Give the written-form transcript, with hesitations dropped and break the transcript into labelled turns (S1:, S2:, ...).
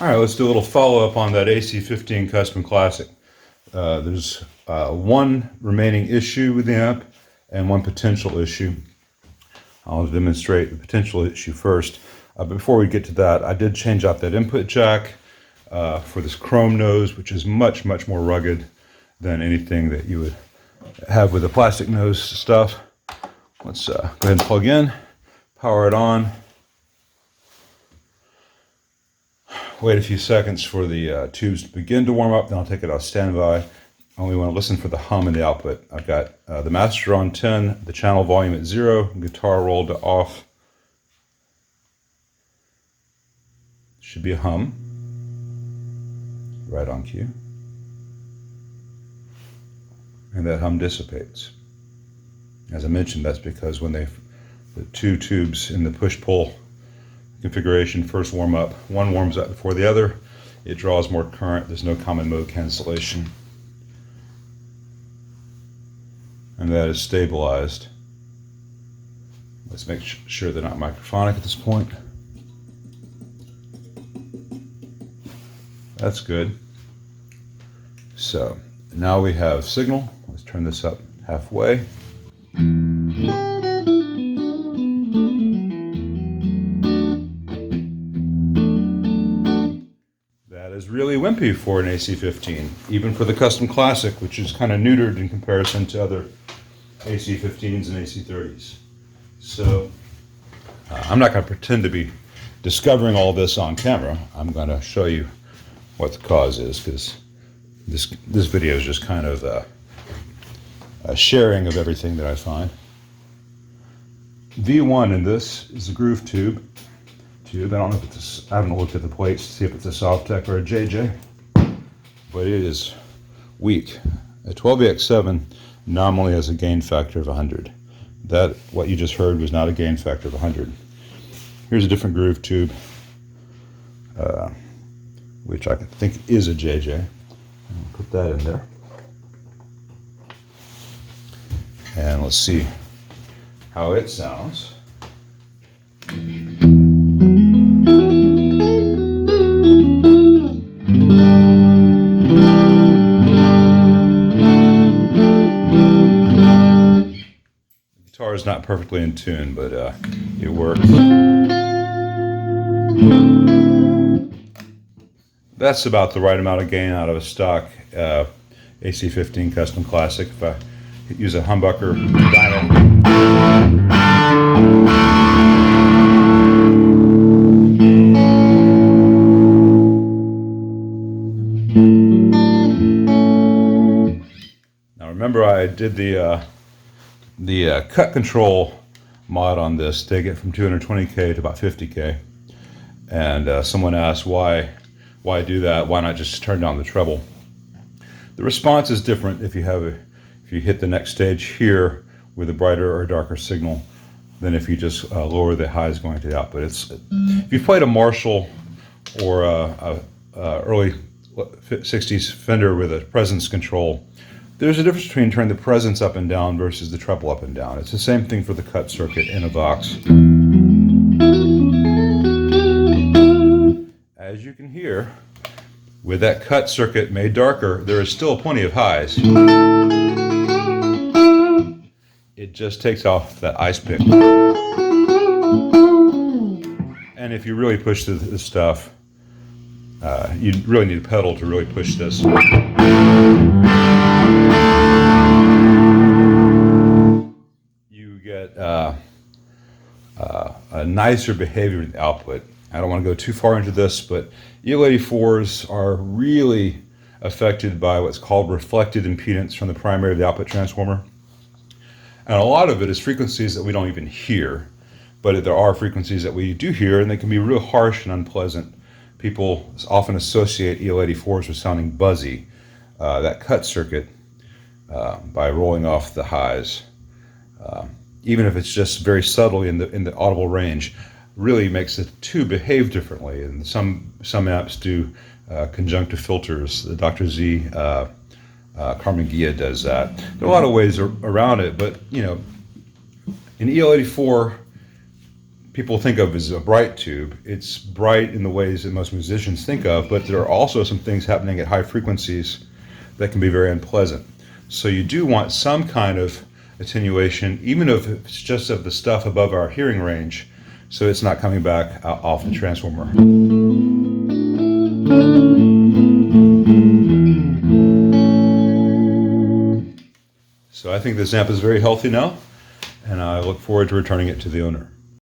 S1: All right, let's do a little follow-up on that AC15 Custom Classic. There's one remaining issue with the amp and one potential issue. I'll demonstrate the potential issue first. Before we get to that, I did change out that input jack for this chrome nose, which is much more rugged than anything that you would have with the plastic nose stuff. Let's go ahead and plug in, power it on. Wait a few seconds for the tubes to begin to warm up, then I'll take it off standby. I only want to listen for the hum in the output. I've got the master on 10, the channel volume at 0, guitar rolled to off. Should be a hum. Right on cue. And that hum dissipates. As I mentioned, that's because when the two tubes in the push-pull configuration first warm up, one warms up before the other, it draws more current, there's no common mode cancellation. And that is stabilized. Let's make sure they're not microphonic at this point. That's good. So now we have signal. Let's turn this up halfway. That is really wimpy for an AC15, even for the Custom Classic, which is kind of neutered in comparison to other AC15s and AC30s. So I'm not going to pretend to be discovering all this on camera. I'm going to show you what the cause is, because this video is just kind of a sharing of everything that I find. V1 in this is a groove tube. I don't know if it's I haven't looked at the plates to see if it's a Softtech or a JJ, but it is weak. A 12EX7 nominally has a gain factor of 100. That, what you just heard, was not a gain factor of 100. Here's a different groove tube, which I think is a JJ. I'll put that in there. And let's see how it sounds. The guitar is not perfectly in tune, but it works. That's about the right amount of gain out of a stock AC15 Custom Classic. If I use a humbucker dial. Now remember, I did the cut control mod on this, take it from 220K to about 50K, and someone asked why do that? Why not just turn down the treble? The response is different if you hit the next stage here with a brighter or darker signal than if you just lower the highs going to the output. If you played a Marshall or a early 60s Fender with a presence control, there's a difference between turning the presence up and down versus the treble up and down. It's the same thing for the cut circuit in a Vox. As you can hear, with that cut circuit made darker, there is still plenty of highs. It just takes off that ice pick. And if you really push the stuff, you really need a pedal to really push this. You get a nicer behavior in the output. I don't want to go too far into this, but EL84s are really affected by what's called reflected impedance from the primary to the output transformer. And a lot of it is frequencies that we don't even hear, but there are frequencies that we do hear, and they can be real harsh and unpleasant. People often associate EL84s with sounding buzzy. That cut circuit, by rolling off the highs, even if it's just very subtly in the audible range, really makes the tube behave differently. And some amps do conjunctive filters. The Dr. Z Carmen Gia does that. There are a lot of ways around it, but you know, in EL84, people think of as a bright tube. It's bright in the ways that most musicians think of, but there are also some things happening at high frequencies that can be very unpleasant. So you do want some kind of attenuation, even if it's just of the stuff above our hearing range, so it's not coming back off the transformer. So I think this amp is very healthy now, and I look forward to returning it to the owner.